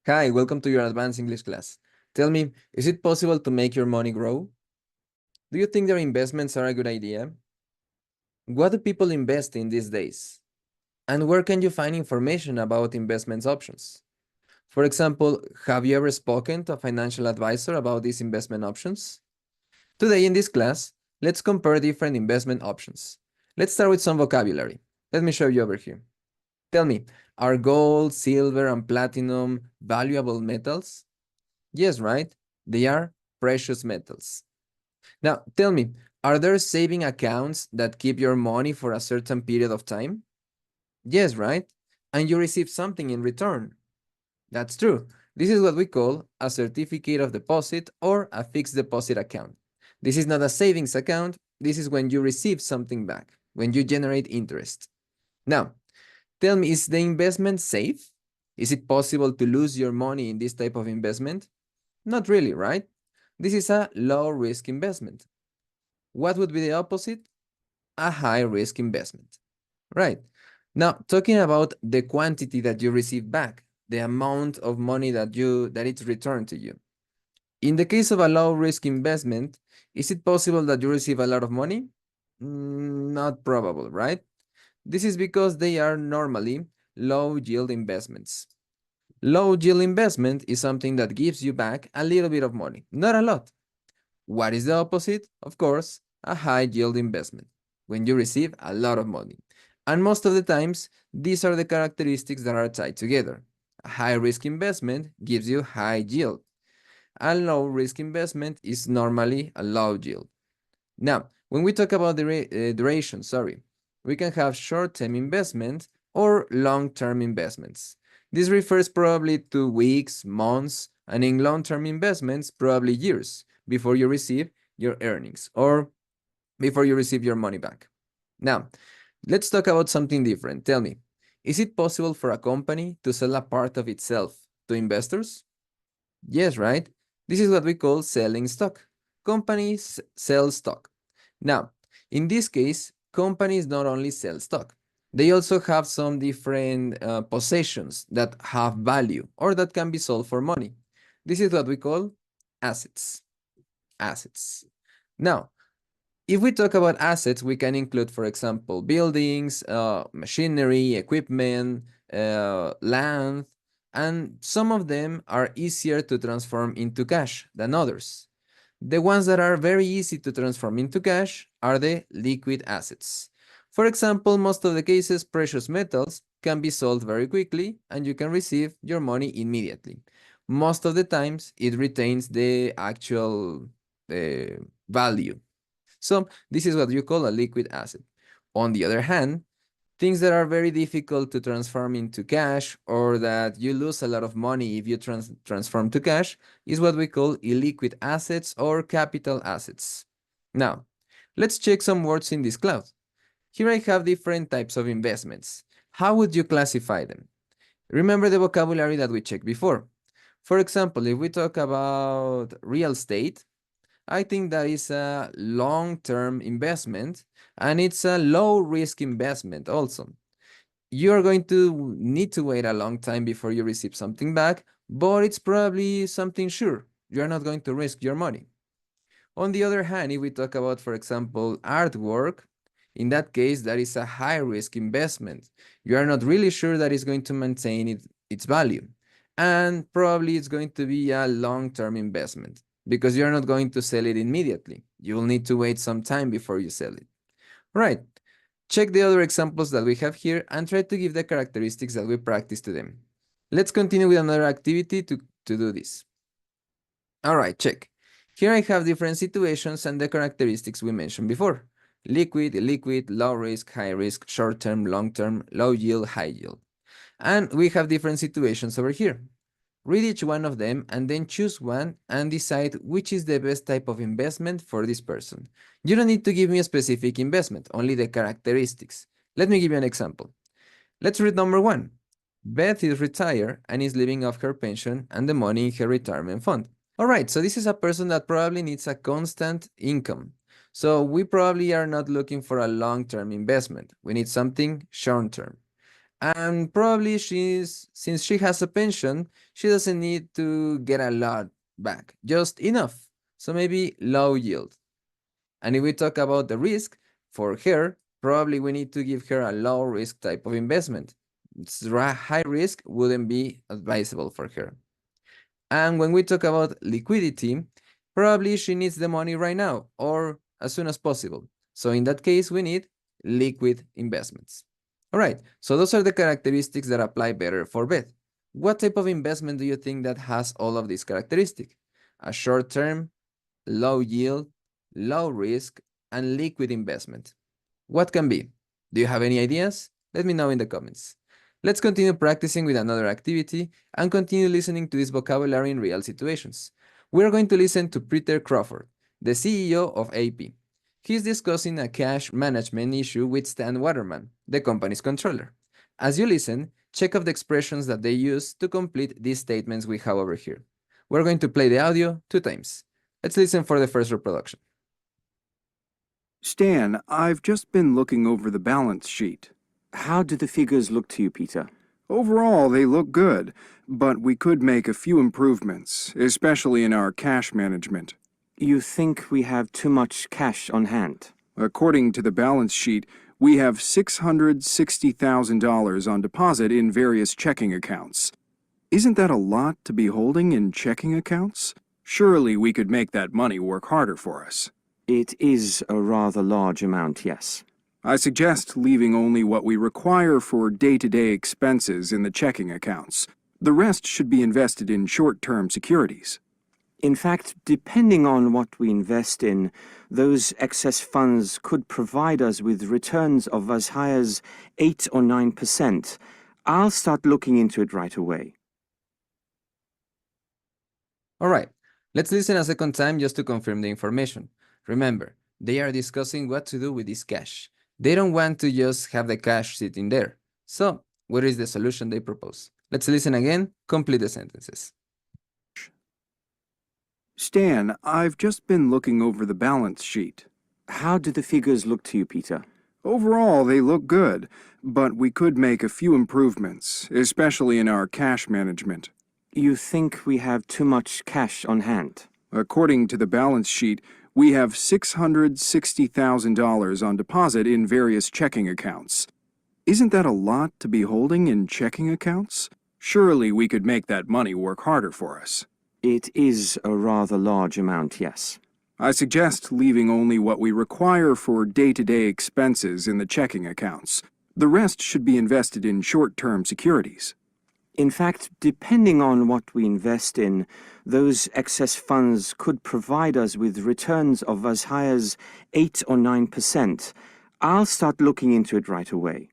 Hi, welcome to your advanced English class. Tell me, is it possible to make your money grow? Do you think their investments are a good idea? What do people invest in these days? And where can you find information about investments options? For example, have you ever spoken to a financial advisor about these investment options? Today in this class, let's compare different investment options. Let's start with some vocabulary. Let me show you over here. Tell me, are gold, silver, and platinum valuable metals? Yes, right? They are precious metals. Now, tell me, are there saving accounts that keep your money for a certain period of time? Yes, right? And you receive something in return. That's true. This is what we call a certificate of deposit or a fixed deposit account. This is not a savings account. This is when you receive something back, when you generate interest. Now, tell me, is the investment safe? Is it possible to lose your money in this type of investment? Not really, right? This is a low-risk investment. What would be the opposite? A high-risk investment. Right. Now, talking about the quantity that you receive back, the amount of money that it's returned to you. In the case of a low-risk investment, is it possible that you receive a lot of money? Not probable, right? This is because they are normally low-yield investments. Low-yield investment is something that gives you back a little bit of money, not a lot. What is the opposite? Of course, a high-yield investment, when you receive a lot of money. And most of the times, these are the characteristics that are tied together. A high-risk investment gives you high yield. A low-risk investment is normally a low yield. Now, when we talk about the duration, we can have short-term investment or long-term investments. This refers probably to weeks, months, and in long-term investments, probably years before you receive your earnings or before you receive your money back. Now, let's talk about something different. Tell me, is it possible for a company to sell a part of itself to investors? Yes, right? This is what we call selling stock. Companies sell stock. Now, in this case, companies not only sell stock, they also have some different possessions that have value or that can be sold for money. This is what we call assets. Assets. Now, if we talk about assets, we can include, for example, buildings, machinery, equipment, land, and some of them are easier to transform into cash than others. The ones that are very easy to transform into cash are the liquid assets. For example, most of the cases, precious metals can be sold very quickly and you can receive your money immediately. Most of the times, it retains the actual value. So this is what you call a liquid asset. On the other hand, things that are very difficult to transform into cash or that you lose a lot of money if you transform to cash is what we call illiquid assets or capital assets. Now, let's check some words in this cloud. Here I have different types of investments. How would you classify them? Remember the vocabulary that we checked before. For example, if we talk about real estate, I think that is a long-term investment and it's a low-risk investment also. You're going to need to wait a long time before you receive something back, but it's probably something sure. You're not going to risk your money. On the other hand, if we talk about, for example, artwork, in that case, that is a high-risk investment. You are not really sure that it's going to maintain its value. And probably it's going to be a long-term investment because you're not going to sell it immediately. You will need to wait some time before you sell it. Right. Check the other examples that we have here and try to give the characteristics that we practice to them. Let's continue with another activity to do this. All right, check. Here I have different situations and the characteristics we mentioned before. Liquid, illiquid, low risk, high risk, short term, long term, low yield, high yield. And we have different situations over here. Read each one of them and then choose one and decide which is the best type of investment for this person. You don't need to give me a specific investment, only the characteristics. Let me give you an example. Let's read number one. Beth is retired and is living off her pension and the money in her retirement fund. All right, so this is a person that probably needs a constant income. So we probably are not looking for a long-term investment. We need something short-term. And probably since she has a pension, she doesn't need to get a lot back, just enough. So maybe low yield. And if we talk about the risk, for her, probably we need to give her a low risk type of investment. High risk wouldn't be advisable for her. And when we talk about liquidity, probably she needs the money right now or as soon as possible. So in that case, we need liquid investments. All right, so those are the characteristics that apply better for Beth. What type of investment do you think that has all of these characteristics? A short term, low yield, low risk, and liquid investment. What can be? Do you have any ideas? Let me know in the comments. Let's continue practicing with another activity and continue listening to this vocabulary in real situations. We are going to listen to Peter Crawford, the CEO of AP. He's discussing a cash management issue with Stan Waterman, the company's controller. As you listen, check off the expressions that they use to complete these statements we have over here. We're going to play the audio 2 times. Let's listen for the first reproduction. Stan, I've just been looking over the balance sheet. How do the figures look to you, Peter? Overall, they look good, but we could make a few improvements, especially in our cash management. You think we have too much cash on hand? According to the balance sheet, we have $660,000 on deposit in various checking accounts. Isn't that a lot to be holding in checking accounts? Surely we could make that money work harder for us. It is a rather large amount, yes. I suggest leaving only what we require for day-to-day expenses in the checking accounts. The rest should be invested in short-term securities. In fact, depending on what we invest in, those excess funds could provide us with returns of as high as 8 or 9%. I'll start looking into it right away. All right, let's listen a second time just to confirm the information. Remember, they are discussing what to do with this cash. They don't want to just have the cash sitting there. So, what is the solution they propose? Let's listen again, complete the sentences. Stan, I've just been looking over the balance sheet. How do the figures look to you, Peter? Overall, they look good, but we could make a few improvements, especially in our cash management. You think we have too much cash on hand? According to the balance sheet, we have $660,000 on deposit in various checking accounts. Isn't that a lot to be holding in checking accounts? Surely we could make that money work harder for us. It is a rather large amount, yes. I suggest leaving only what we require for day-to-day expenses in the checking accounts. The rest should be invested in short-term securities. In fact, depending on what we invest in, those excess funds could provide us with returns of as high as 8 or 9%. I'll start looking into it right away.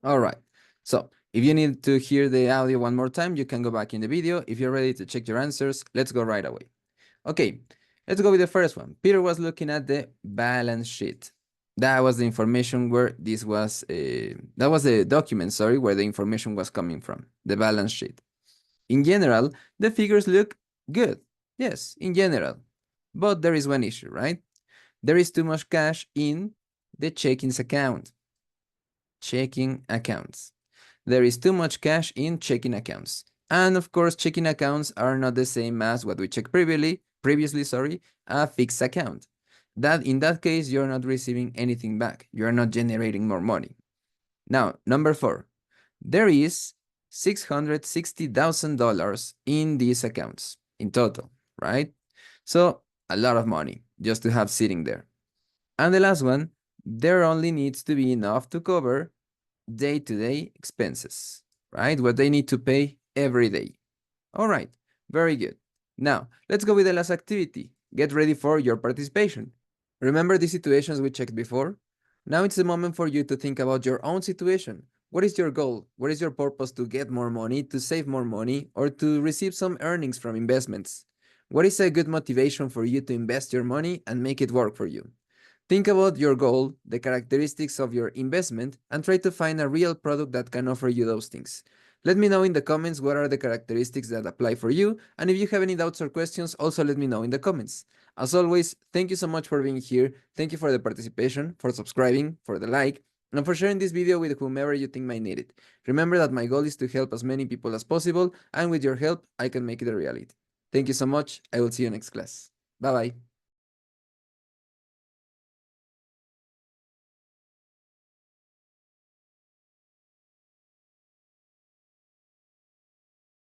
All right, so if you need to hear the audio one more time, you can go back in the video. If you're ready to check your answers, let's go right away. Okay, let's go with the first one. Peter was looking at the balance sheet. That was the information where this was, that was the document, sorry, where the information was coming from, the balance sheet. In general, the figures look good. Yes, in general. But there is one issue, right? There is too much cash in the checkings account. Checking accounts. There is too much cash in checking accounts. And of course, checking accounts are not the same as what we checked previously, a fixed account. That in that case, you're not receiving anything back. You're not generating more money. Now, number 4, there is $660,000 in these accounts in total, right? So a lot of money just to have sitting there. And the last one, there only needs to be enough to cover day-to-day expenses, right? What they need to pay every day. All right, very good. Now, let's go with the last activity. Get ready for your participation. Remember the situations we checked before? Now it's the moment for you to think about your own situation. What is your goal? What is your purpose to get more money, to save more money, or to receive some earnings from investments? What is a good motivation for you to invest your money and make it work for you? Think about your goal, the characteristics of your investment, and try to find a real product that can offer you those things. Let me know in the comments what are the characteristics that apply for you, and if you have any doubts or questions, also let me know in the comments. As always, thank you so much for being here. Thank you for the participation, for subscribing, for the like, and for sharing this video with whomever you think might need it. Remember that my goal is to help as many people as possible, and with your help, I can make it a reality. Thank you so much. I will see you next class. Bye-bye.